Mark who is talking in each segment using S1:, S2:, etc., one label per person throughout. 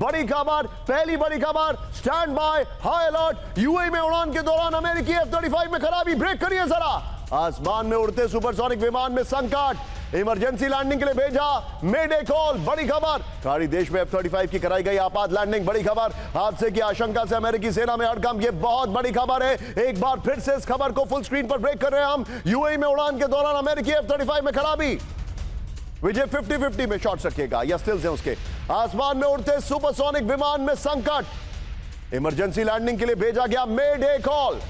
S1: बड़ी खबर, पहली बड़ी खबर, stand by, high alert. UAE में उड़ान के दौरान अमेरिकी F-35 में खराबी, ब्रेक करिए जरा। आसमान में उड़ते सुपरसोनिक विमान में संकट, इमरजेंसी लैंडिंग के लिए भेजा, मेडे कॉल। बड़ी खबर, खाड़ी देश में F-35 की कराई गई आपात लैंडिंग। बड़ी खबर, हादसे की आशंका से अमेरिकी सेना में हड़कंप। ये बहुत बड़ी खबर है। एक बार फिर से इस खबर को फुल स्क्रीन पर ब्रेक कर रहे हैं हम। यूएई में उड़ान के दौरान अमेरिकी F-35 में खराबी। विजय 50-50 में शॉट्स रखिएगा या स्टिल्स हैं उसके। आसमान में उड़ते सुपरसोनिक विमान में संकट, इमरजेंसी लैंडिंग के लिए भेजा गया मेडे कॉल।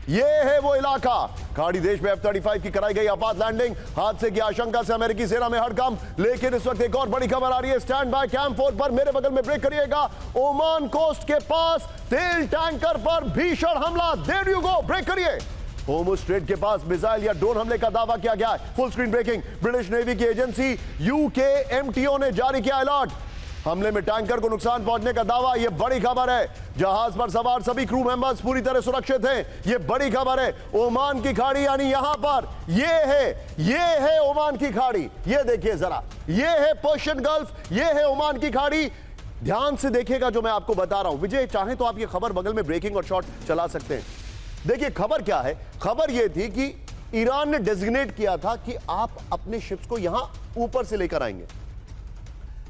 S1: यह है वो इलाका, खाड़ी देश में F-35 की कराई गई आपात लैंडिंग। हादसे की आशंका से अमेरिकी सेना में हड़कंप। लेकिन इस वक्त एक और बड़ी खबर आ रही है स्टैंड बाय कैंप 4 पर। मेरे बगल में ब्रेक करिएगा। ओमान कोस्ट के पास तेल टैंकर पर भीषण हमला। देयर यू गो, ब्रेक करिए। होर्मुज स्ट्रेट के पास मिसाइल या ड्रोन हमले का दावा किया गया है। Full screen breaking, British navy की एजेंसी UKMTO ने जारी किया अलर्ट। हमले में टैंकर को नुकसान पहुंचने का दावा। यह बड़ी खबर है। जहाज पर सवार सभी क्रू मेंबर्स पूरी तरह सुरक्षित हैं। यह बड़ी खबर है। ओमान की खाड़ी यानी यहां पर ये है ओमान की खाड़ी। ये देखिए जरा, ये है पर्शियन गल्फ, ये है ओमान की खाड़ी। ध्यान से देखिएगा जो मैं आपको बता रहा हूं। विजय चाहे तो आप ये खबर बगल में ब्रेकिंग और शॉट चला सकते हैं। देखिए खबर क्या है। खबर यह थी कि ईरान ने डेजिग्नेट किया था कि आप अपने शिप्स को यहां ऊपर से लेकर आएंगे।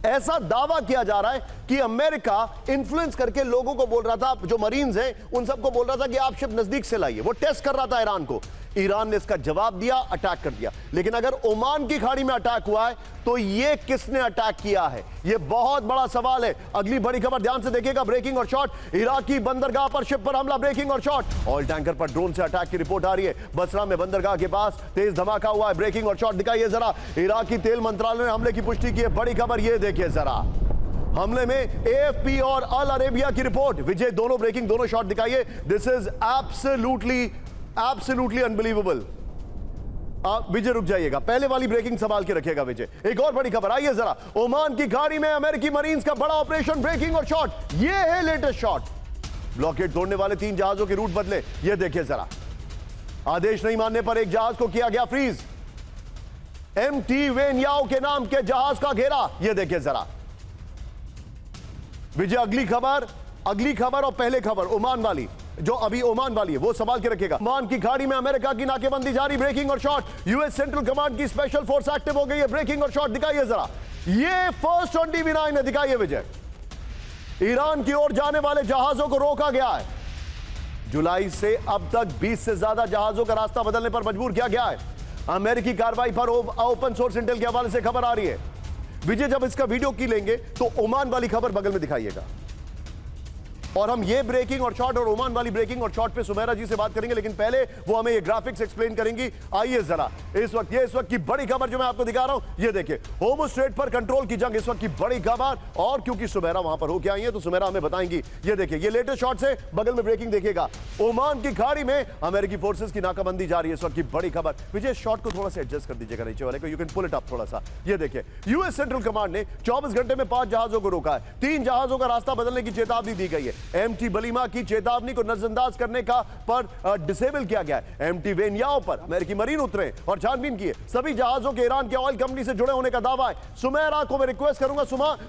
S1: ऐसा दावा किया जा रहा है कि अमेरिका इन्फ्लुएंस करके लोगों को बोल रहा था, जो मरीन्स हैं उन सबको बोल रहा था कि आप शिप नजदीक से लाइए। वो टेस्ट कर रहा था ईरान को। ईरान ने इसका जवाब दिया, अटैक कर दिया। लेकिन अगर ओमान की खाड़ी में अटैक हुआ है तो ये किसने अटैक किया है, ये बहुत बड़ा सवाल है। अगली बड़ी खबर ध्यान से देखिएगा, ब्रेकिंग और शॉट। इराकी बंदरगाह पर शिप पर हमला, ब्रेकिंग और शॉट। ऑयल टैंकर पर ड्रोन से अटैक की रिपोर्ट आ रही है। बसरा में बंदरगाह के पास तेज धमाका हुआ है। ब्रेकिंग और शॉट दिखाइए जरा। इराकी तेल मंत्रालय ने हमले की पुष्टि की है। बड़ी खबर ये देखिए जरा। हमले में AFP और अल अरेबिया की रिपोर्ट। विजय दोनों ब्रेकिंग, दोनों शॉट दिखाइए। This is absolutely unbelievable. Vijay रुक जाइएगा, पहले वाली ब्रेकिंग संभाल के रखिएगा विजय। एक और बड़ी खबर आइए जरा। ओमान की खाड़ी में अमेरिकी मरीन्स का बड़ा ऑपरेशन, ब्रेकिंग और शॉट। ये है लेटेस्ट शॉट। ब्लॉकेड तोड़ने वाले 3 जहाजों के रूट बदले। ये देखिए जरा। आदेश नहीं मानने पर एक जहाज को किया गया फ्रीज। MT वेनयाओ के नाम के जहाज का घेरा। ये देखिए जरा। विजय अगली खबर और पहले खबर ओमान वाली, जो अभी ओमान वाली है वो संभाल के रखेगा। ओमान की खाड़ी में अमेरिका की नाकेबंदी जारी, ब्रेकिंग और शॉट। यूएस सेंट्रल कमांड की स्पेशल फोर्स एक्टिव हो गई है। ब्रेकिंग और शॉट दिखाइए जरा। ये फर्स्ट 29 है, दिखाइए विजय। ईरान की ओर जाने वाले जहाजों को रोका गया है। जुलाई से अब तक 20 से ज्यादा जहाजों का रास्ता बदलने पर मजबूर किया गया है। अमेरिकी कार्रवाई पर ओपन सोर्स इंटेल के हवाले से खबर आ रही है। विजय जब इसका वीडियो की लेंगे तो ओमान वाली खबर बगल में दिखाइएगा। और हम ये ब्रेकिंग और शॉट और ओमान वाली ब्रेकिंग और शॉट पे सुमेरा जी से बात करेंगे, लेकिन पहले वो हमें ये ग्राफिक्स एक्सप्लेन करेंगी। आइए जरा। इस वक्त की बड़ी खबर जो मैं आपको दिखा रहा हूं, ये देखिए। होर्मुज स्ट्रेट पर कंट्रोल की जंग, इस वक्त की बड़ी खबर। और क्योंकि सुमेरा वहां पर होके आई है तो सुमेरा हमें बताएंगी। ये देखिए, ये लेटेस्ट शॉट्स है। बगल में ब्रेकिंग देखिएगा। ओमान की खाड़ी में अमेरिकी फोर्सेस की नाकाबंदी जारी है। इस वक्त की बड़ी खबर। विजय शॉट को थोड़ा सा एडजस्ट कर दीजिएगा नीचे वाले को। You can pull it up थोड़ा सा। ये देखिए, यूएस सेंट्रल कमांड ने 24 घंटे में 5 जहाजों को रोका है। 3 जहाजों का रास्ता बदलने की चेतावनी दी गई है। MT बलीमा की चेतावनी को नजरअंदाज करने का पर डिसेबल किया गया है। MT वेनयाओ पर अमेरिकी मरीन उतरे और छानबीन किए। सभी जहाजों के ईरान के ऑयल कंपनी से जुड़े होने का दावा है। सुमेरा को मैं रिक्वेस्ट करूंगा,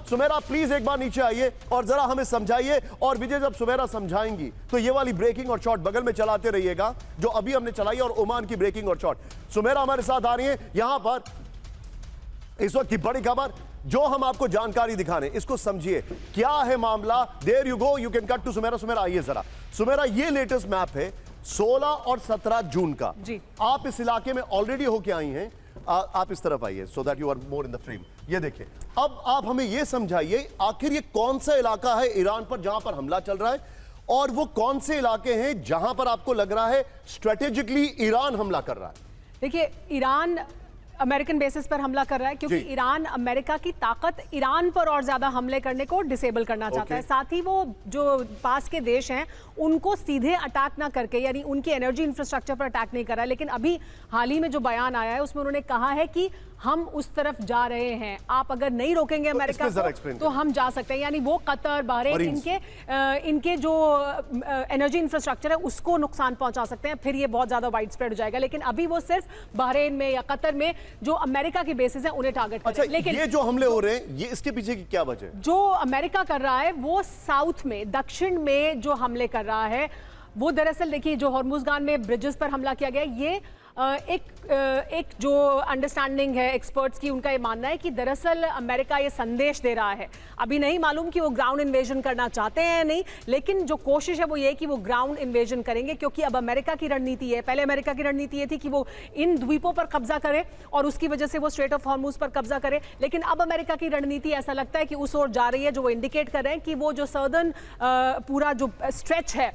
S1: सुमेरा प्लीज एक बार नीचे आइए और जरा हमें समझाइए। और विजय जब सुमेरा समझाएंगी तो ये वाली ब्रेकिंग और शॉट बगल में चलाते रहिएगा जो अभी हमने चलाई, और ओमान की ब्रेकिंग और शॉट। सुमेरा हमारे साथ आ रही है यहां पर। इस वक्त की बड़ी खबर जो हम आपको जानकारी दिखा रहे हैं, इसको समझिए क्या है मामला। There you go, you can cut to Sumera. Sumera आइए जरा। सुमेरा, ये लेटेस्ट मैप है 16 और 17 जून का जी। आप इस इलाके में ऑलरेडी होके आई हैं। आप इस तरफ आइए so that you are more in the frame. ये देखिए, अब आप हमें ये समझाइए आखिर ये कौन सा इलाका है ईरान पर जहां पर हमला चल रहा है, और वो कौन से इलाके हैं जहां पर आपको लग रहा है स्ट्रेटेजिकली ईरान हमला कर रहा है।
S2: देखिए, ईरान अमेरिकन बेसिस पर हमला कर रहा है क्योंकि ईरान अमेरिका की ताकत ईरान पर और ज्यादा हमले करने को डिसेबल करना चाहता है। साथ ही वो जो पास के देश हैं उनको सीधे अटैक ना करके, यानी उनकी एनर्जी इंफ्रास्ट्रक्चर पर अटैक नहीं कर रहा है। लेकिन अभी हाल ही में जो बयान आया है उसमें उन्होंने कहा है कि हम उस तरफ जा रहे हैं, आप अगर नहीं रोकेंगे अमेरिका को तो हम जा सकते हैं। यानी वो कतर, बहरीन, इनके जो एनर्जी इंफ्रास्ट्रक्चर है उसको नुकसान पहुंचा सकते हैं, फिर ये बहुत ज्यादा वाइड स्प्रेड हो जाएगा। लेकिन अभी वो सिर्फ बहरीन में या कतर में जो अमेरिका की बेसिस है उन्हें टारगेट कर रहे हैं। लेकिन
S1: ये जो हमले हो रहे हैं, ये इसके पीछे की क्या वजह है?
S2: जो अमेरिका कर रहा है वो साउथ में, दक्षिण में जो हमले कर रहा है वो दरअसल देखिए, जो हॉर्मुज़गान में ब्रिजेस पर हमला किया गया, ये एक जो अंडरस्टैंडिंग है एक्सपर्ट्स की, उनका ये मानना है कि दरअसल अमेरिका ये संदेश दे रहा है। अभी नहीं मालूम कि वो ग्राउंड इन्वेजन करना चाहते हैं या नहीं, लेकिन जो कोशिश है वो ये कि वो ग्राउंड इन्वेजन करेंगे, क्योंकि अब अमेरिका की रणनीति है। पहले अमेरिका की रणनीति ये थी कि वो इन द्वीपों पर कब्जा करे और उसकी वजह से वो स्ट्रेट ऑफ हॉर्मुज पर कब्जा करे, लेकिन अब अमेरिका की रणनीति ऐसा लगता है कि उस ओर जा रही है, जो वो इंडिकेट कर रहे हैं कि वो जो सर्दर्न पूरा जो स्ट्रेच है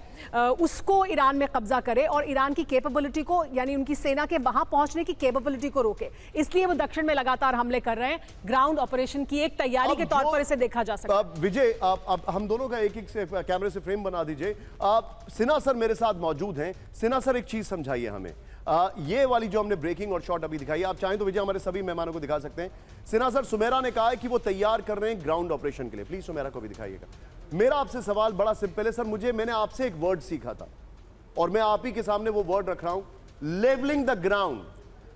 S2: उसको ईरान में कब्जा करे और ईरान की कैपेबिलिटी को, यानी उनकी सेना के वहां पहुंचने की कैपेबिलिटी को रोके। इसलिए वो दक्षिण में लगातार हमले कर रहे हैं। ग्राउंड ऑपरेशन की एक तैयारी के तौर पर इसे देखा जा सकता है।
S1: विजय, आप हम दोनों का एक से कैमरे से फ्रेम बना दीजिए। सिन्हा सर मेरे साथ मौजूद हैं। सिन्हा सर, एक चीज समझाइए हमें, ये वाली जो हमने ब्रेकिंग और शॉट अभी दिखाई, आप चाहें तो विजय हमारे सभी मेहमानों को दिखा सकते हैं। सिन्हा सर, सुमेरा ने कहा है कि वो तैयार कर रहे हैं ग्राउंड ऑपरेशन के लिए। प्लीज सुमेरा को भी दिखाइएगा। मेरा आपसे सवाल बड़ा सिंपल है सर, मैंने आपसे एक वर्ड सीखा था और मैं आप ही के सामने वो वर्ड रख रहा हूं, लेवलिंग द ग्राउंड।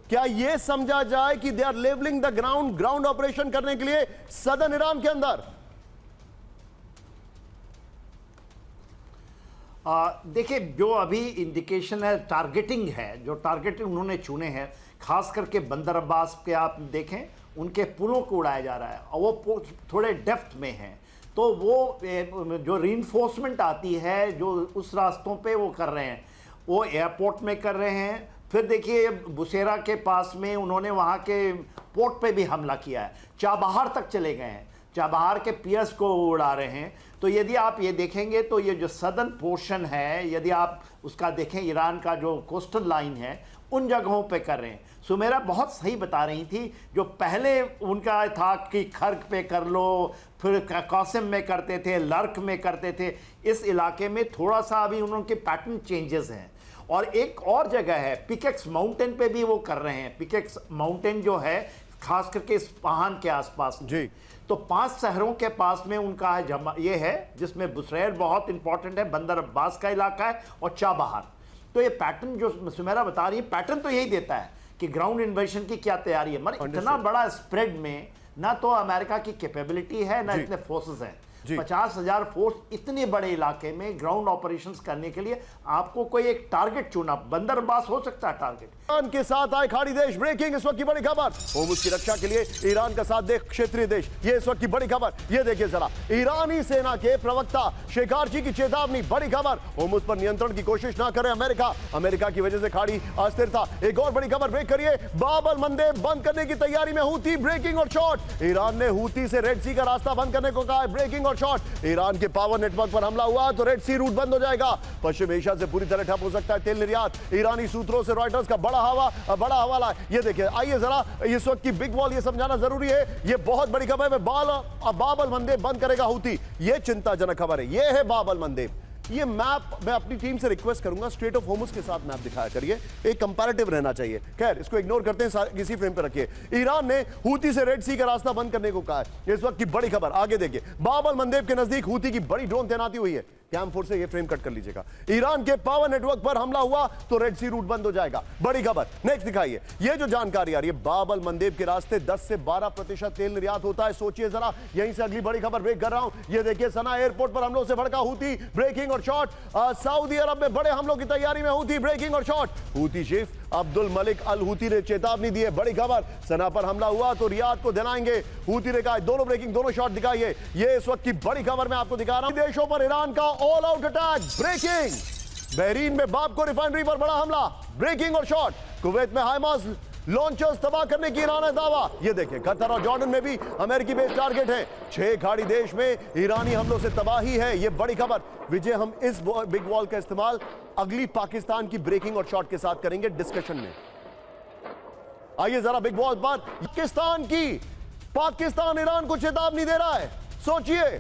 S1: क्या यह समझा जाए कि they are levelling the ground, ground operation करने के लिए सदर्न ईरान के अंदर?
S3: देखिए, जो अभी इंडिकेशन है, टारगेटिंग है, जो टारगेटिंग उन्होंने चुने हैं, खास करके बंदर अब्बास के आप देखें, उनके पुलों को उड़ाया जा रहा है और वो थोड़े डेप्थ में हैं, तो वो जो रीइंफोर्समेंट आती है जो उस रास्तों पे वो कर रहे हैं, वो एयरपोर्ट में कर रहे हैं। फिर देखिए, बुसेरा के पास में उन्होंने वहाँ के पोर्ट पे भी हमला किया है, चाबहार तक चले गए हैं, चाबहार के पियर्स को उड़ा रहे हैं। तो यदि आप ये देखेंगे तो ये जो सदर्न पोर्शन है, यदि आप उसका देखें, ईरान का जो कोस्टल लाइन है, उन जगहों पे कर रहे हैं। सुमेरा बहुत सही बता रही थी, जो पहले उनका था कि खर्क पे कर लो, फिर कासिम में करते थे, लर्क में करते थे, इस इलाके में थोड़ा सा अभी उनके पैटर्न चेंजेस हैं। और एक और जगह है, पिकेक्स माउंटेन पे भी वो कर रहे हैं। पिकेक्स माउंटेन जो है खास करके इस्फहान के आसपास
S1: जी,
S3: तो 5 शहरों के पास में उनका ये है, जिसमें बुसरैर बहुत इंपॉर्टेंट है, बंदर अब्बास का इलाका है और चाबहार। तो ये पैटर्न जो सुमेरा बता रही है, पैटर्न तो यही देता है कि ग्राउंड इन्वेजन की क्या तैयारी है। मगर इतना बड़ा स्प्रेड में ना तो अमेरिका की कैपेबिलिटी है, ना इतने फोर्सेस हैं। 50,000 फोर्स इतने बड़े इलाके में ग्राउंड ऑपरेशंस करने के लिए आपको कोई एक टारगेट चुना, बंदर अब्बास हो सकता है टारगेट।
S1: ईरान के साथ आए खाड़ी देश। ब्रेकिंग, इस वक्त की बड़ी खबर, होर्मुज़ की रक्षा के लिए ईरान का साथ दे क्षेत्रीय देश। ये इस वक्त की बड़ी खबर, ये देखिए जरा, ईरानी सेना के प्रवक्ता शेखारची की चेतावनी। बड़ी खबर, होर्मुज़ पर नियंत्रण की कोशिश ना करे अमेरिका, अमेरिका की वजह से खाड़ी अस्थिर था। एक और बड़ी खबर, ब्रेक करिए, बाब अल मंदेब बंद करने की तैयारी में हूती। ब्रेकिंग और शॉट, ईरान ने हूती से रेड सी का रास्ता बंद करने को कहा है। ब्रेकिंग और शॉट, ईरान के पावर नेटवर्क पर हमला हुआ तो रेड सी रूट बंद हो जाएगा। पश्चिम एशिया से पूरी तरह ठप हो सकता है तेल निर्यात। ईरानी सूत्रों से रॉयटर्स का बड़ा हवाला। ये देखिए, आइए जरा, इस वक्त की बिग वॉल ये समझाना जरूरी है। ये बहुत बड़ी खबर है, बाब अल मंदेब बंद करेगा हूती। ये चिंताजनक खबर है। ये है बाब अल मंदेब। ये मैप मैं अपनी टीम से रिक्वेस्ट करूंगा, स्ट्रेट ऑफ होर्मुज़ के साथ मैप दिखाया करिए, एक कंपैरेटिव रहना चाहिए। खैर, इसको इग्नोर करते हैं, किसी फ्रेम पे रखिए। ईरान ने हूती से रेड सी का रास्ता बंद करने को कहा है। इस वक्त की बड़ी खबर, आगे देखिए, बाब अल मंदेब के नजदीक हूती की बड़ी ड्रोन तैनाती हुई है। कैम फोर्स से ये फ्रेम कट कर लीजिएगा। ईरान के पावर नेटवर्क पर हमला हुआ तो रेड सी रूट बंद हो जाएगा। बड़ी खबर, नेक्स्ट दिखाइए। ये जो जानकारी आ रही है, बाब अल मंदेब के रास्ते 10 से 12% तेल निर्यात होता है। सोचिए जरा, यहीं से अगली बड़ी खबर ब्रेक कर रहा हूं। ये देखिए, सना एयरपोर्ट पर हमलों से भड़का हूती। ब्रेकिंग और शॉट, सऊदी अरब में बड़े हमलों की तैयारी में हूती। ब्रेकिंग और shot, Houthi chief Abdul Malik al Houthi ने चेतावनी दी है। बड़ी खबर, सना पर हमला हुआ तो रियाद को दिलाएंगे। हूती ने कहा, दोनों ब्रेकिंग, दोनों शॉट दिखाइए। ये इस वक्त की बड़ी खबर मैं आपको दिखा रहा हूं। देशों पर ईरान का all out attack. Breaking, Bahrain में बाबको रिफाइनरी पर बड़ा हमला। ब्रेकिंग और शॉट, कुवैत में हाइमार्स लॉन्चर्स तबाह करने की ईरान है दावा। ये देखें, कतर और जॉर्डन में भी अमेरिकी बेस टारगेट है। 6 खाड़ी देश में ईरानी हमलों से तबाही है। ये बड़ी खबर। विजय, हम इस बिग वॉल का इस्तेमाल अगली पाकिस्तान की ब्रेकिंग और शॉट के साथ करेंगे डिस्कशन में। आइए जरा बिग वॉल पर, पाकिस्तान ईरान को चेतावनी दे रहा है। सोचिए,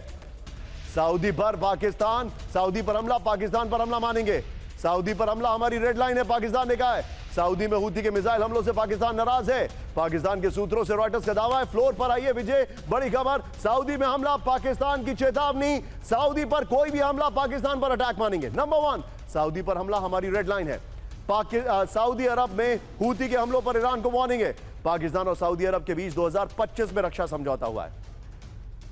S1: सऊदी पर पाकिस्तान, सऊदी पर हमला, पाकिस्तान पर हमला मानेंगे। सऊदी पर हमला हमारी रेड लाइन है, पाकिस्तान ने कहा है। सऊदी में हूती के मिसाइल हमलों से पाकिस्तान नाराज है। पाकिस्तान के सूत्रों से रॉयटर्स का दावा है। फ्लोर पर आइए विजय, बड़ी खबर, सऊदी में हमला, पाकिस्तान की चेतावनी। सऊदी पर कोई भी हमला पाकिस्तान पर अटैक मानेंगे। नंबर 1, सऊदी पर हमला हमारी रेड लाइन है। सऊदी अरब में हूती के हमलों पर ईरान को वार्निंग है। पाकिस्तान और सऊदी अरब के बीच 2025 में रक्षा समझौता हुआ है।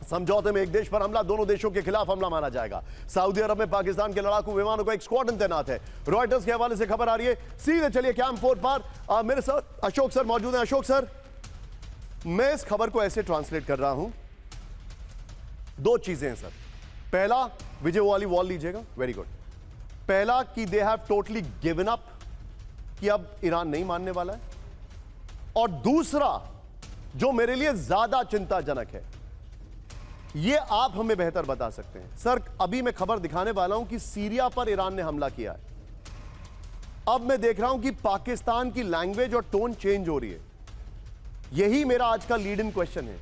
S1: समझौते में एक देश पर हमला दोनों देशों के खिलाफ हमला माना जाएगा। सऊदी अरब में पाकिस्तान के लड़ाकू विमानों का एक स्क्वाड्रन तैनात है। रॉयटर्स के हवाले से खबर आ रही है। सीधे चलिए कैंप 4 पर, मेरे साथ अशोक सर मौजूद हैं। अशोक सर, मैं इस खबर को ऐसे ट्रांसलेट कर रहा हूं, दो चीजें हैं सर। पहला, विजय वो वाली वॉल लीजिएगा, वेरी गुड। पहला कि they have totally given up, कि अब ईरान नहीं मानने वाला है। और दूसरा जो मेरे लिए ज्यादा चिंताजनक है, ये आप हमें बेहतर बता सकते हैं सर। अभी मैं खबर दिखाने वाला हूं कि सीरिया पर ईरान ने हमला किया है। अब मैं देख रहा हूं कि पाकिस्तान की लैंग्वेज और टोन चेंज हो रही है। यही मेरा आज का लीड इन क्वेश्चन है।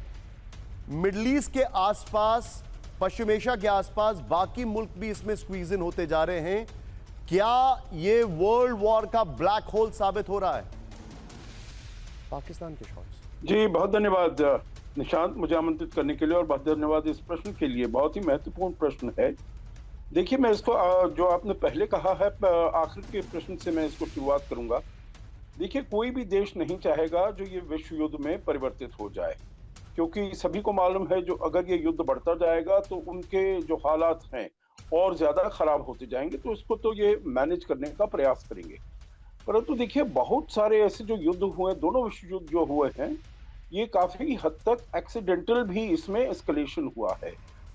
S1: मिडल ईस्ट के आसपास, पश्चिम एशिया के आसपास बाकी मुल्क भी इसमें स्क्वीज इन होते जा रहे हैं। क्या ये वर्ल्ड वॉर का ब्लैक होल साबित हो रहा है? पाकिस्तान के शॉट्स।
S4: जी बहुत धन्यवाद निशांत, मुझे आमंत्रित करने के लिए, और बहुत धन्यवाद इस प्रश्न के लिए। बहुत ही महत्वपूर्ण प्रश्न है। देखिए, मैं इसको जो आपने पहले कहा है, आखिर के प्रश्न से मैं इसको शुरुआत करूंगा। देखिए, कोई भी देश नहीं चाहेगा जो ये विश्व युद्ध में परिवर्तित हो जाए, क्योंकि सभी को मालूम है जो अगर ये युद्ध बढ़ता जाएगा तो उनके जो हालात हैं और ज्यादा खराब होते जाएंगे, तो इसको तो ये मैनेज करने का प्रयास करेंगे। परंतु देखिए, बहुत सारे ऐसे जो युद्ध हुए, दोनों विश्व युद्ध जो हुए हैं, ये काफी हद तक एक्सीडेंटल भी इसमें एस्केलेशन हुआ है।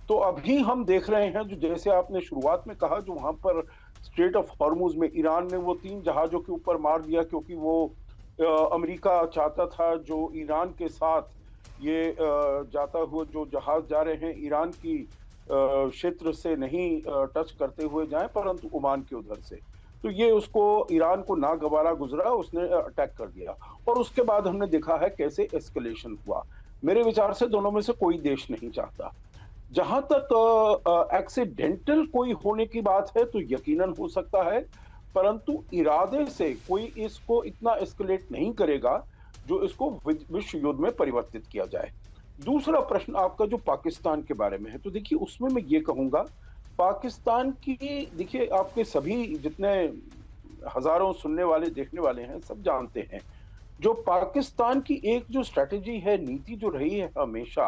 S4: तो अभी हम देख रहे हैं, जो जैसे आपने शुरुआत में कहा, जो वहां पर स्ट्रेट ऑफ हॉर्मुज में ईरान ने वो 3 जहाजों के ऊपर मार दिया, क्योंकि वो अमेरिका चाहता था जो ईरान के साथ ये जाता हुआ जो जहाज जा रहे हैं, ईरान की क्षेत्र से नहीं टच करते हुए जाएं, परंतु ओमान के उधर से। तो ये उसको ईरान को नागवारा गुजरा, उसने अटैक कर दिया। और उसके बाद हमने देखा है कैसे एस्केलेशन हुआ। मेरे विचार से दोनों में से कोई देश नहीं चाहता। जहां तक एक्सीडेंटल कोई होने की बात है तो यकीनन हो सकता है, परंतु इरादे से कोई इसको इतना एस्केलेट नहीं करेगा जो इसको विश्व युद्ध में परिवर्तित किया जाए। दूसरा प्रश्न आपका जो पाकिस्तान के बारे में है, तो देखिए उसमें मैं ये कहूंगा, पाकिस्तान की, देखिए आपके सभी जितने हजारों सुनने वाले देखने वाले हैं सब जानते हैं, जो पाकिस्तान की एक जो स्ट्रेटेजी है, नीति जो रही है हमेशा,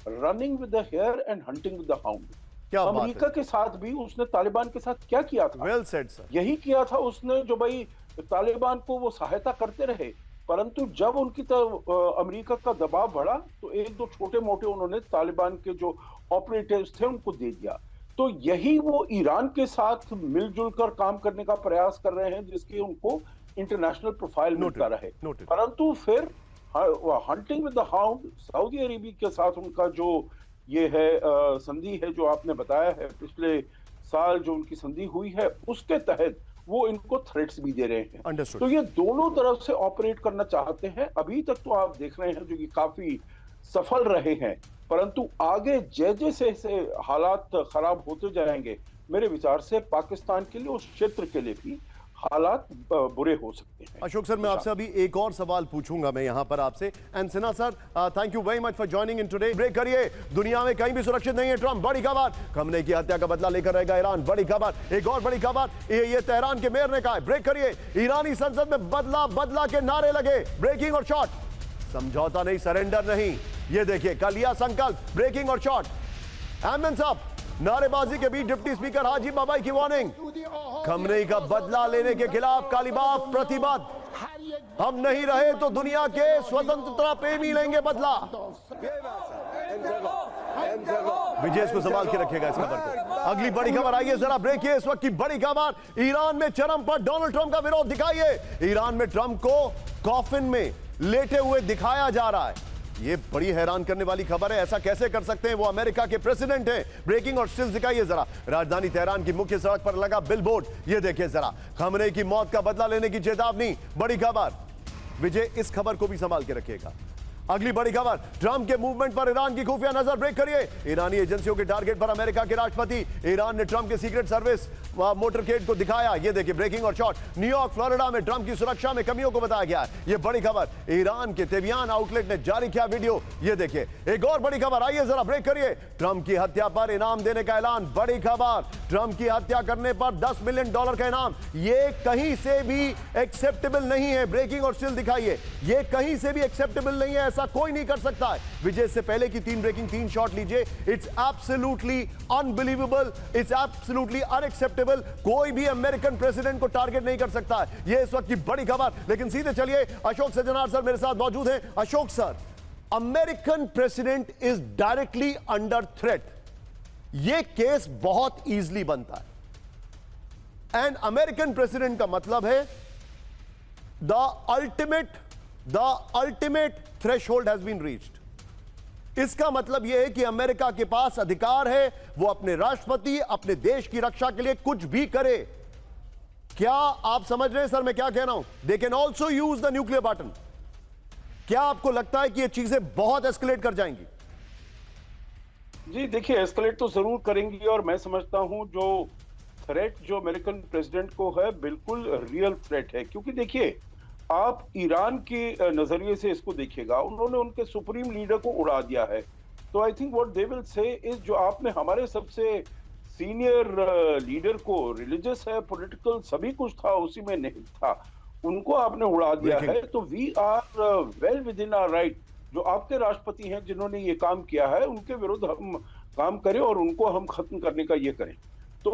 S4: running with the hare and hunting with the hound. America के साथ भी उसने तालिबान के साथ क्या किया था?
S1: Well said sir.
S4: यही किया था उसने, जो भाई तालिबान को वो सहायता करते रहे, परंतु जब उनकी तरफ अमेरिका का दबाव बढ़ा तो एक दो छोटे मोटे उन्होंने तालिबान के जो ऑपरेटिव्स थे उनको दे दिया। तो यही वो ईरान के साथ मिलजुल कर काम करने का प्रयास कर रहे हैं, जिसकी उनको इंटरनेशनल प्रोफाइल मिलता रहे। परंतु फिर hunting with the hound, Saudi Arabia के साथ उनका जो ये है संधि है, जो आपने बताया है पिछले साल जो उनकी संधि हुई है, उसके तहत वो इनको थ्रेट्स भी दे रहे हैं। तो ये दोनों तरफ से ऑपरेट करना चाहते हैं। अभी तक तो आप देख रहे हैं जो कि काफी सफल रहे हैं, परंतु आगे जैसे से हालात खराब होते जाएंगे, मेरे विचार से पाकिस्तान के लिए, उस क्षेत्र के लिए भी हालात बुरे हो सकते हैं।
S1: अशोक सर, मैं आपसे अभी एक और सवाल पूछूंगा मैं यहां पर आपसे। And Sinha sir, thank you very much for joining in today. Break करिए, दुनिया में कहीं भी सुरक्षित नहीं है ट्रंप, बड़ी खबर। खमेनी की हत्या का बदला लेकर रहेगा ईरान, बड़ी खबर। एक और बड़ी खबर, ये तेहरान के मेयर ने कहा है। ब्रेक करिए, ईरानी संसद में बदला के नारे लगे। ब्रेकिंग और शॉर्ट, समझौता नहीं, सरेंडर नहीं। ये देखिए, कल लिया संकल्प। ब्रेकिंग और शॉर्ट, एमएन साहब, नारेबाजी के बीच डिप्टी स्पीकर हाजी बाबाई की वार्निंग। खमेनी का बदला लेने के खिलाफ कालीबाग प्रतिबद्ध, हम नहीं रहे तो दुनिया के स्वतंत्रता प्रेमी लेंगे बदला। विजय इसको संभाल के रखेगा इस खबर को। अगली बड़ी खबर आइए जरा, ब्रेकिए इस वक्त की बड़ी खबर। ईरान में चरम पर डोनाल्ड ट्रंप का विरोध दिखाइए। ईरान में ट्रंप को कॉफिन में लेटे हुए दिखाया जा रहा है। ये बड़ी हैरान करने वाली खबर है। ऐसा कैसे कर सकते हैं? वो अमेरिका के प्रेसिडेंट हैं। ब्रेकिंग और स्टिल्स दिखाइए जरा। राजधानी तेहरान की मुख्य सड़क पर लगा बिलबोर्ड, ये देखिए जरा। खमेनी की मौत का बदला लेने की चेतावनी, बड़ी खबर। विजय इस खबर को भी संभाल के रखिएगा। अगली बड़ी खबर, ट्रंप के मूवमेंट पर ईरान की खुफिया नजर, ब्रेक करिए। ईरानी एजेंसियों के टारगेट पर अमेरिका के राष्ट्रपति। ईरान ने ट्रंप के सीक्रेट सर्विस मोटरकेड को दिखाया, ये देखिए ब्रेकिंग और शॉट। न्यूयॉर्क फ्लोरिडा में ट्रंप की सुरक्षा में कमियों को बताया गया है, ये बड़ी खबर। ईरान के तेबियान आउटलेट ने जारी किया वीडियो, ये देखिए। एक और बड़ी खबर, आइए जरा ब्रेक करिए। ट्रंप की हत्या पर इनाम देने का ऐलान, बड़ी खबर। ट्रंप की हत्या करने पर $10 मिलियन का इनाम, ये कहीं से भी एक्सेप्टेबल नहीं है। ब्रेकिंग और स्टिल दिखाइए, ये कहीं से भी एक्सेप्टेबल नहीं है, ऐसा कोई नहीं कर सकता है। विजय से पहले की 3 ब्रेकिंग 3 शॉट लीजिए। It's absolutely unbelievable, it's absolutely unacceptable. कोई भी अमेरिकन प्रेसिडेंट को टारगेट नहीं कर सकता है, ये इस वक्त की बड़ी खबर। लेकिन सीधे चलिए, अशोक सज्जनार सर मेरे साथ मौजूद हैं। Ashok sir, American president is directly under threat, यह केस बहुत इजीली बनता है। एंड अमेरिकन प्रेसिडेंट का मतलब है the ultimate threshold has been reached. इसका मतलब यह है कि अमेरिका के पास अधिकार है, वो अपने राष्ट्रपति, अपने देश की रक्षा के लिए कुछ भी करे। क्या आप समझ रहे हैं सर मैं क्या कह रहा हूं? They can also use the nuclear button. क्या आपको लगता है कि ये चीजें बहुत एस्केलेट कर जाएंगी?
S4: जी देखिए, एस्केलेट तो जरूर करेंगी, और मैं समझता हूं जो थ्रेट जो अमेरिकन प्रेसिडेंट को है बिल्कुल रियल थ्रेट है। क्योंकि देखिए, आप ईरान के नजरिए से इसको देखिएगा, उन्होंने उनके सुप्रीम लीडर को उड़ा दिया है। तो I think what they will say is, जो आपने हमारे सबसे सीनियर लीडर को, रिलीजियस है, पॉलिटिकल सभी कुछ था, उसी में नहीं था, उनको आपने उड़ा दिया है। तो we are well within our right, जो आपके राष्ट्रपति हैं जिन्होंने ये काम किया है, उनके विरुद्ध हम काम करें और उनको हम खत्म करने का ये करें। तो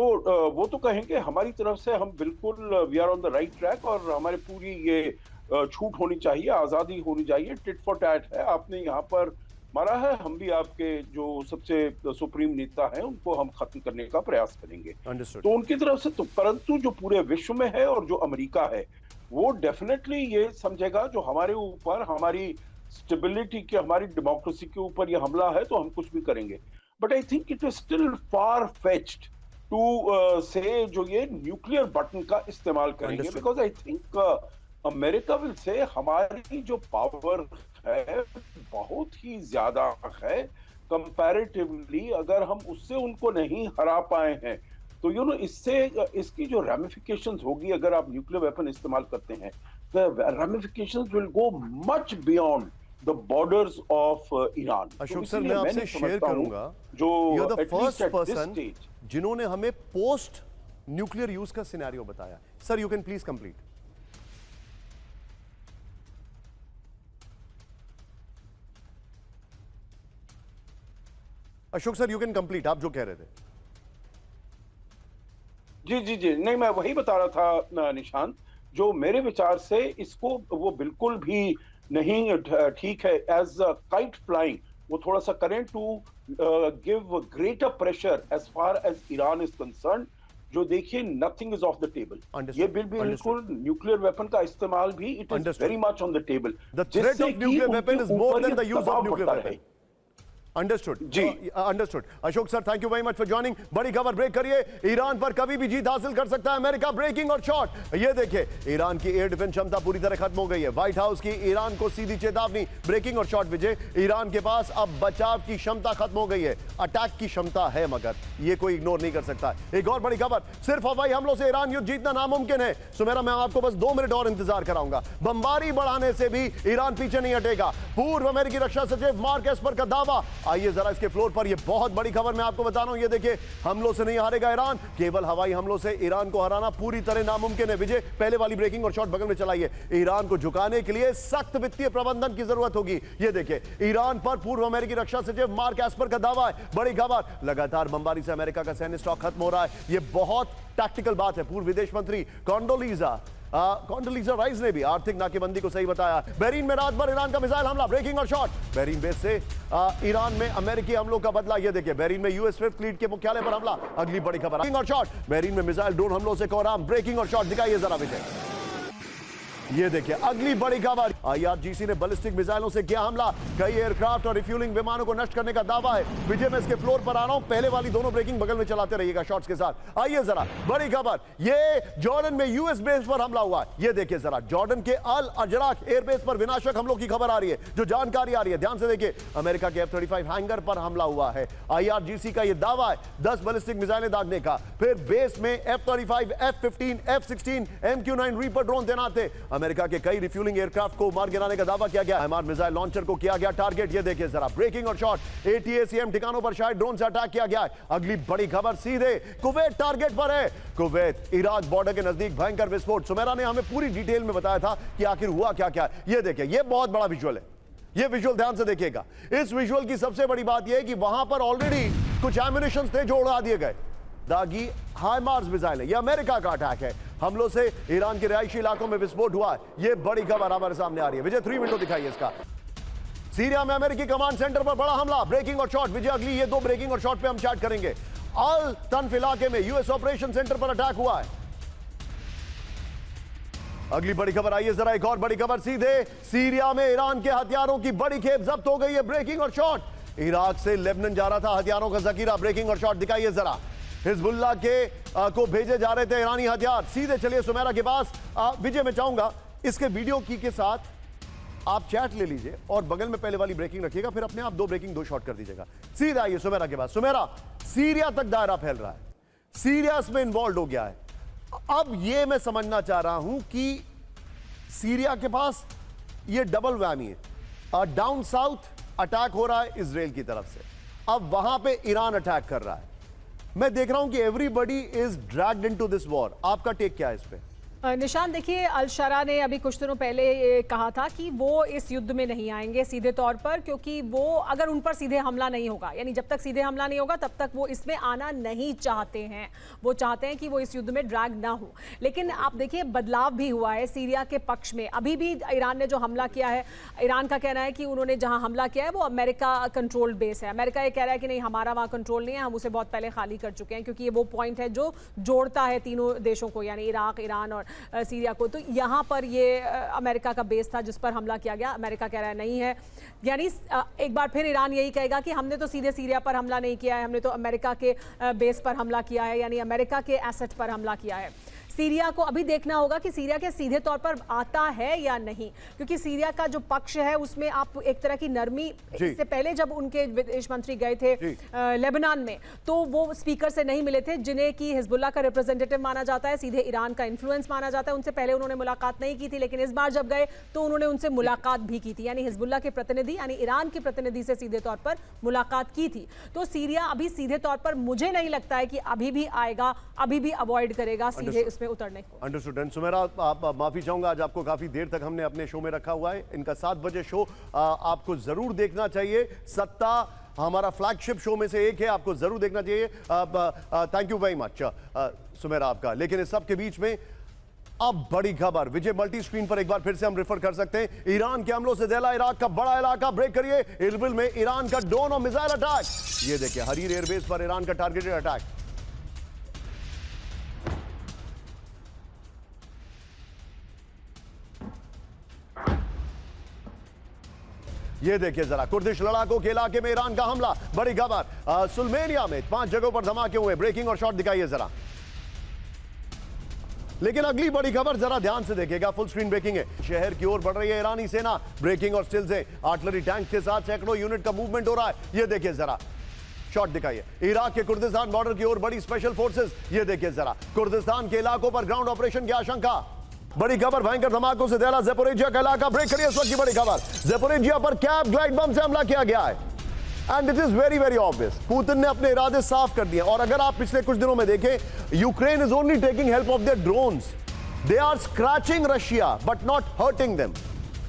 S4: वो तो कहेंगे हमारी तरफ से हम बिल्कुल we are on the right track, और हमारे पूरी ये छूट होनी चाहिए, आजादी होनी चाहिए। टिट फॉर टैट है, आपने यहाँ पर मारा है, हम भी आपके जो सबसे सुप्रीम नेता हैं उनको हम खत्म करने का प्रयास करेंगे। तो उनकी तरफ से तो, परंतु जो पूरे विश्व में है और जो अमेरिका है, वो डेफिनेटली ये समझेगा जो हमारे ऊपर, हमारी स्टेबिलिटी के, हमारी डेमोक्रेसी के ऊपर ये हमला है, तो हम कुछ भी करेंगे। But I think it is still far fetched to say जो ये न्यूक्लियर बटन का इस्तेमाल करेंगे, because I think America will say हमारी जो पावर है बहुत ही ज्यादा है कंपैरेटिवली। अगर हम उससे उनको नहीं हरा पाए हैं, तो यू नो इससे इसकी जो रैमिफिकेशंस होगी, अगर आप न्यूक्लियर वेपन इस्तेमाल करते हैं, the ramifications will go much beyond the borders of Iran.
S1: Ashok sir, मैं आपसे शेयर करूंगा, जो you are the first person जिन्होंने हमें पोस्ट न्यूक्लियर यूज का सिनेरियो बताया। Sir you can please complete. Ashok sir you can complete, आप जो कह रहे थे।
S4: जी जी जी, नहीं मैं वही बता रहा था निशांत, जो मेरे विचार से इसको वो बिल्कुल भी नहीं ठीक है एज काइट फ्लाइंग, वो थोड़ा सा करें to give greater pressure as far as Iran is concern. जो देखिए, nothing is off the table, ये बिल्कुल न्यूक्लियर वेपन का इस्तेमाल भी it is very much on the table.
S1: The threat of nuclear weapon is more than the use of nuclear weapon. Understood जी, understood. Ashok sir thank you very much for joining. बड़ी खबर, break करिए। Iran पर कभी भी जीत हासिल कर सकता है अमेरिका, ब्रेकिंग और शॉट। ये देखिए, ईरान की एयर डिफेंस क्षमता पूरी तरह खत्म हो गई है। व्हाइट हाउस की ईरान को सीधी चेतावनी, ब्रेकिंग और शॉट। विजय, ईरान के पास अब बचाव की क्षमता खत्म हो गई है, अटैक की क्षमता है, मगर ये कोई इग्नोर नहीं कर सकता। एक और बड़ी खबर, सिर्फ हवाई हमलों से ईरान युद्ध जीतना नामुमकिन है। सुमेरा, मैं आपको बस 2 मिनट और इंतजार कराऊंगा। बमबारी बढ़ाने से भी ईरान पीछे नहीं हटेगा, पूर्व अमेरिकी रक्षा सचिव मार्क एस्पर का दावा। आइए जरा इसके फ्लोर पर, यह बहुत बड़ी खबर मैं आपको बता रहा हूं। ये देखिए, हमलों से नहीं हारेगा ईरान, केवल हवाई हमलों से ईरान को हराना पूरी तरह नामुमकिन है। विजय, पहले वाली ब्रेकिंग और शॉट बगल में चलाइए। ईरान को झुकाने के लिए सख्त वित्तीय प्रबंधन की जरूरत होगी। ये देखिए, ईरान पर पूर्व अमेरिकी रक्षा सचिव मार्क एस्पर का दावा है। बड़ी खबर, लगातार बमबारी से अमेरिका का सैन्य स्टॉक खत्म हो रहा है। यह बहुत टैक्टिकल बात है। पूर्व विदेश मंत्री कॉन्डोलीजा राइस ने भी आर्थिक नाकेबंदी को सही बताया। बहरीन में रात भर ईरान का मिसाइल हमला, ब्रेकिंग और शॉट। बहरीन बेस से ईरान में अमेरिकी हमलों का बदला। ये देखिए, बहरीन में यूएस फिफ्थ फ्लीट के मुख्यालय पर हमला। अगली बड़ी खबर, ब्रेकिंग और शॉट। बहरीन में मिसाइल ड्रोन हमलों से कोहराम, ब्रेकिंग और शॉट। दिखाइए जरा विजय। ये देखिए अगली बड़ी खबर, आईआरजीसी ने बैलिस्टिक मिसाइलों से किया हमला, कई एयरक्राफ्ट और रिफ्यूलिंग विमानों को नष्ट करने का दावा है। विजय मैं इसके फ्लोर पर आ रहा हूं, पहले वाली दोनों ब्रेकिंग बगल में चलाते रहिएगा शॉट्स के साथ। आइए जरा बड़ी खबर, ये जॉर्डन में यूएस बेस पर हमला हुआ है। ये देखिए जरा जॉर्डन के अल अजराक एयरबेस पर विनाशक हमलों की खबर आ रही है, जो जानकारी आ रही है ध्यान से देखिए। अमेरिका के F-35 हैंगर पर हमला हुआ है। आईआरजीसी का यह दावा है 10 बैलिस्टिक मिसाइलें दागने का। फिर बेस में F-35, F-15, F-16, MQ-9 reaper drone तैनात थे। अमेरिका के कई रिफ्यूलिंग एयरक्राफ्ट को मार गिराने का दावा किया गया। HIMARS मिसाइल लॉन्चर को किया गया टारगेट। ये देखिए जरा ब्रेकिंग और शॉट, ATACM ठिकानों पर शायद ड्रोन से अटैक किया गया है। अगली बड़ी खबर सीधे कुवैत टारगेट पर है। कुवैत इराक बॉर्डर के नजदीक भयंकर विस्फोट। सुमेरा ने हमें पूरी डिटेल में बताया था कि आखिर हुआ क्या क्या। ये देखिए ये बहुत बड़ा विजुअल है, ये विजुअल ध्यान से देखिएगा। इस विजुअल की सबसे बड़ी बात यह है कि वहां पर ऑलरेडी कुछ एम्युनिशन थे जो उड़ा दिए गए। दागी HIMARS मिसाइल है, यह अमेरिका का अटैक है। हमलों से ईरान के रिहायशी इलाकों में विस्फोट हुआ है। यह बड़ी खबर हमारे सामने आ रही है। विजय 3 विंडो दिखाइए इसका। सीरिया में अमेरिकी कमांड सेंटर पर बड़ा हमला, ब्रेकिंग और शॉट। विजय अगली ये 2 ब्रेकिंग और शॉट पे हम चैट करेंगे। अल तनफ इलाके में यूएस ऑपरेशन सेंटर पर अटैक हुआ है। अगली बड़ी खबर आइए जरा, एक और बड़ी खबर सीधे सीरिया में ईरान के हथियारों की बड़ी खेप जब्त हो गई है। ब्रेकिंग और शॉट, इराक से लेबनान जा रहा था हथियारों का जखीरा। ब्रेकिंग और शॉट दिखाइए जरा। हिजबुल्लाह के को भेजे जा रहे थे ईरानी हथियार। सीधे चलिए सुमेरा के पास। विजय मैं चाहूंगा इसके वीडियो की के साथ आप चैट ले लीजिए और बगल में पहले वाली ब्रेकिंग रखिएगा, फिर अपने आप 2 ब्रेकिंग 2 शॉट कर दीजिएगा। सीधा आइए सुमेरा के पास। सुमेरा, सीरिया तक दायरा फैल रहा है, सीरिया इसमें इन्वॉल्व हो गया है। अब यह मैं समझना चाह रहा हूं कि सीरिया के पास यह डबल वैमी है। डाउन साउथ अटैक हो रहा है इजराइल की तरफ से, अब वहां पे ईरान अटैक कर रहा है। मैं देख रहा हूं कि everybody is dragged into this war. आपका टेक क्या है इस पे?
S2: निशान देखिए, अल शरा ने अभी कुछ दिनों पहले ये कहा था कि वो इस युद्ध में नहीं आएंगे सीधे तौर पर, क्योंकि वो अगर उन पर सीधे हमला नहीं होगा, यानी जब तक सीधे हमला नहीं होगा तब तक वो इसमें आना नहीं चाहते हैं। वो चाहते हैं कि वो इस युद्ध में ड्रैग ना हो। लेकिन आप देखिए बदलाव भी हुआ है सीरिया के पक्ष में। अभी भी ईरान ने जो हमला किया है, ईरान का कहना है कि उन्होंने जहां हमला किया है वो अमेरिका कंट्रोल्ड बेस है। अमेरिका ये कह रहा है कि नहीं, हमारा वहां कंट्रोल नहीं है, हम उसे बहुत पहले खाली कर चुके हैं, क्योंकि ये वो पॉइंट है जो जोड़ता है तीनों देशों को, यानी इराक, ईरान और सीरिया को। तो यहाँ पर ये अमेरिका का बेस था जिस पर हमला किया गया। अमेरिका कह रहा है नहीं है, यानी एक बार फिर ईरान यही कहेगा कि हमने तो सीधे सीरिया पर हमला नहीं किया है, हमने तो अमेरिका के बेस पर हमला किया है, यानी अमेरिका के एसेट पर हमला किया है। सीरिया को अभी देखना होगा कि सीरिया के सीधे तौर पर आता है या नहीं, क्योंकि सीरिया का जो पक्ष है उसमें आप एक तरह की नरमी, इससे पहले जब उनके विदेश मंत्री गए थे लेबनान में, तो वो स्पीकर से नहीं मिले थे, जिन्हें कि हिजबुल्लाह का रिप्रेजेंटेटिव माना जाता है, सीधे ईरान का इन्फ्लुएंस माना जाता है। उनसे पहले उन्होंने मुलाकात नहीं की थी, लेकिन इस बार जब गए तो उन्होंने उनसे मुलाकात भी की थी, यानी हिजबुल्लाह के प्रतिनिधि यानी ईरान के प्रतिनिधि से सीधे तौर पर मुलाकात की थी। तो सीरिया अभी सीधे तौर पर मुझे नहीं लगता है कि अभी भी आएगा, अभी भी अवॉइड करेगा सीधे उसमें उतरने को।
S1: अंडरस्टूड। सुमेरा, आप माफी चाहूंगा, आज आपको काफी देर तक हमने अपने शो में रखा हुआ है। इनका 7 बजे शो आपको जरूर देखना चाहिए। सत्ता हमारा फ्लैगशिप शो में से एक है, आपको जरूर देखना चाहिए। Thank you very much Sumera आपका। लेकिन इस सब के बीच में अब बड़ी खबर, विजय मल्टी स्क्रीन पर एक बार फिर से हम रेफर कर सकते हैं। ईरान के हमलों से दहला इराक का बड़ा इलाका, ब्रेक करिए। इरबिल में ईरान का ड्रोन और मिसाइल अटैक। ये देखिए हरीर एयरबेस पर ईरान का टारगेटेड अटैक। ये देखिए जरा कुर्दिश लड़ाकों के इलाके में ईरान का हमला, बड़ी खबर। सुलेमानिया में 5 जगहों पर धमाके हुए। ब्रेकिंग और शॉट दिखाइए जरा। लेकिन अगली बड़ी खबर जरा ध्यान से देखिएगा, फुल स्क्रीन ब्रेकिंग है। शहर की ओर बढ़ रही है ईरानी सेना। ब्रेकिंग और स्टिल से आर्टिलरी टैंक के साथ सैकड़ों यूनिट का मूवमेंट हो रहा है। ये देखिए जरा शॉट दिखाइए। इराक के कुर्दिस्तान बॉर्डर की ओर बड़ी स्पेशल फोर्सेस। ये देखिए जरा कुर्दिस्तान के इलाकों पर ग्राउंड ऑपरेशन की आशंका। बड़ी खबर, भयंकर धमाकों से दहला ज़पोरिजिया का इलाका। ब्रेक करिए इस वक्त की बड़ी खबर। ज़पोरिजिया पर कैब ग्लाइड बम से हमला किया गया है and it is very very obvious. Putin ने अपने इरादे साफ कर दिए। और अगर आप पिछले कुछ दिनों में देखें, Ukraine is only taking help of their drones. They are scratching Russia but not hurting them.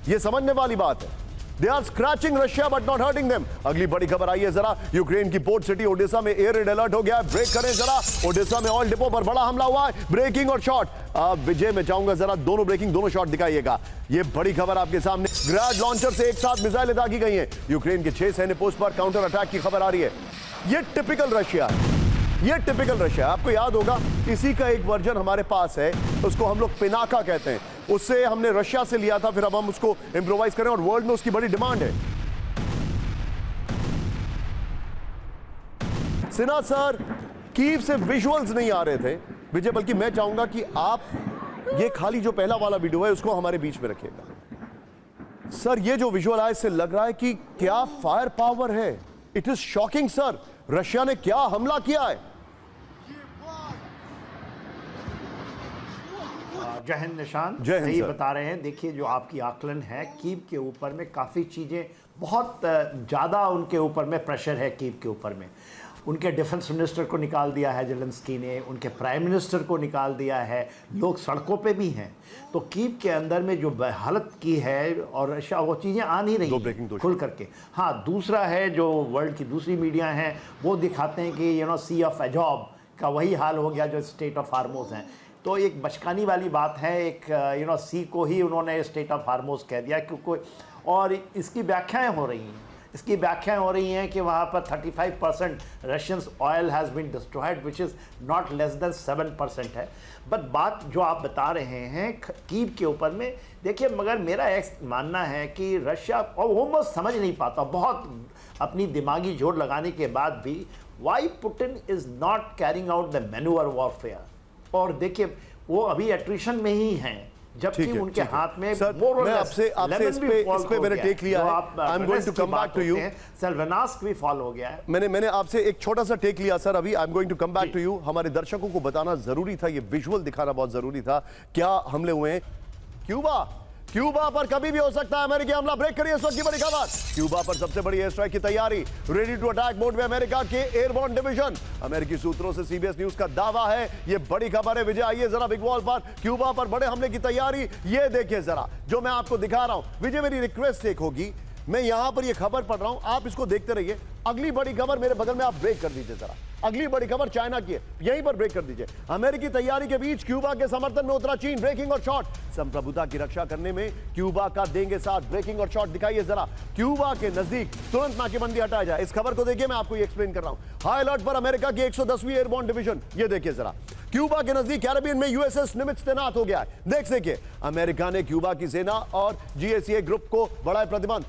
S1: ये समझने वाली बात है। They are scratching Russia but not hurting them. अगली बड़ी खबर आई है जरा, यूक्रेन की पोर्ट सिटी ओडेसा में एयर रेड अलर्ट हो गया है। ब्रेक करें जरा। ओडेसा में ऑयल डिपो पर बड़ा हमला हुआ है। ब्रेकिंग और शॉट। विजय में चाहूंगा जरा दोनों ब्रेकिंग दोनों शॉट दिखाइएगा। ये बड़ी खबर आपके सामने। ग्रैड लॉन्चर से एक साथ मिसाइलें दागी गई हैं। यूक्रेन के 6 सैन्य पोस्ट पर काउंटर अटैक की खबर आ रही है। ये टिपिकल रशिया है। ये टिपिकल रशिया है। आपको याद होगा इसी का एक वर्जन हमारे पास है, उसको हम लोग पिनाका कहते हैं, उससे हमने रशिया से लिया था, फिर अब हम उसको इंप्रोवाइज करें और वर्ल्ड में उसकी बड़ी डिमांड है। सिन्हा सर, कीव से विजुअल्स नहीं आ रहे थे विजय, बल्कि मैं चाहूंगा कि आप ये खाली जो पहला वाला वीडियो है उसको हमारे बीच में रखिएगा। सर ये जो विजुअल आया इससे लग रहा है कि क्या फायर पावर है। It is shocking sir, Russia ने क्या हमला किया है।
S3: जय हिंद निशान,
S1: जय हिंद
S3: सही
S1: सर।
S3: बता रहे हैं। देखिए जो आपकी आकलन है, कीव के ऊपर में काफ़ी चीज़ें बहुत ज़्यादा उनके ऊपर में प्रेशर है। कीव के ऊपर में उनके डिफेंस मिनिस्टर को निकाल दिया है जेलेंस्की ने, उनके प्राइम मिनिस्टर को निकाल दिया है, लोग सड़कों पे भी हैं। तो कीव के अंदर में जो हालत की है और रशिया वो चीज़ें आ नहीं रही खुल करके। हाँ, दूसरा है जो वर्ल्ड की दूसरी मीडिया हैं वो दिखाते हैं कि सी ऑफ अजॉब का वही हाल हो गया जो स्टेट ऑफ हार्मोज हैं। तो एक बचकानी वाली बात है, एक सी को ही उन्होंने स्टेट ऑफ हार्मोज कह दिया क्योंकि, और इसकी व्याख्याएं हो रही हैं। इसकी व्याख्याएं हो रही हैं कि वहाँ पर 35% Russians oil has been destroyed which is not less than 7% है। बट बात जो आप बता रहे हैं कीव के ऊपर में, देखिए मगर मेरा एक मानना है कि रशिया और वो समझ नहीं पाता, बहुत अपनी दिमागी जोर लगाने के बाद भी, why Putin is not carrying out the manoeuvre warfare. और देखिए वो अभी एट्रिशन में ही हैं, जबकि उनके हाथ में
S1: सर, मैं आपसे इस पे मैंने टेक लिया है। I am going to come back to you.
S3: सेल्वेनास्क भी फॉल हो गया है।
S1: मैंने आपसे एक छोटा सा टेक लिया सर अभी। I am going to come back to you. हमारे दर्शकों को बताना जरूरी था, ये विजुअल दिखाना बहुत जरूरी था। क्या हमले हुए हैं क्यूबा पर कभी भी हो सकता है अमेरिकी हमला। ब्रेक करिए इस वक्त की बड़ी खबर। क्यूबा पर सबसे बड़ी एयर स्ट्राइक की तैयारी, रेडी टू अटैक मोड में अमेरिका के एयरबोर्न डिवीजन। अमेरिकी सूत्रों से सीबीएस न्यूज का दावा है, ये बड़ी खबर है। विजय आइए जरा बिग वॉल पर, क्यूबा पर बड़े हमले की तैयारी ये देखिए जरा, जो मैं आपको दिखा रहा हूं। विजय मेरी रिक्वेस्ट एक होगी, मैं यहां पर ये खबर पढ़ रहा हूं, आप इसको देखते रहिए। अगली बड़ी खबर मेरे बगल में आप ब्रेक कर दीजिए जरा। अगली बड़ी खबर चाइना की है, यहीं पर ब्रेक कर दीजिए। अमेरिकी तैयारी के बीच क्यूबा के समर्थन में उतरा चीन। ब्रेकिंग और शॉट, संप्रभुता की रक्षा करने में क्यूबा का देंगे साथ। ब्रेकिंग और शॉट दिखाइए जरा। क्यूबा के नजदीक तुरंत नाकेबंदी हटाया जाए। इस खबर को देखिए, मैं आपको ये एक्सप्लेन कर रहा हूं। हाई अलर्ट पर अमेरिका की 110वीं एयरबोर्न डिवीजन, ये देखिए जरा। क्यूबा के नजदीक कैरिबियन में यूएसएस निमित्ज तैनात हो गया है। देख सके अमेरिका ने क्यूबा की सेना और जीएसीए ग्रुप को बढ़ाए प्रतिबंध।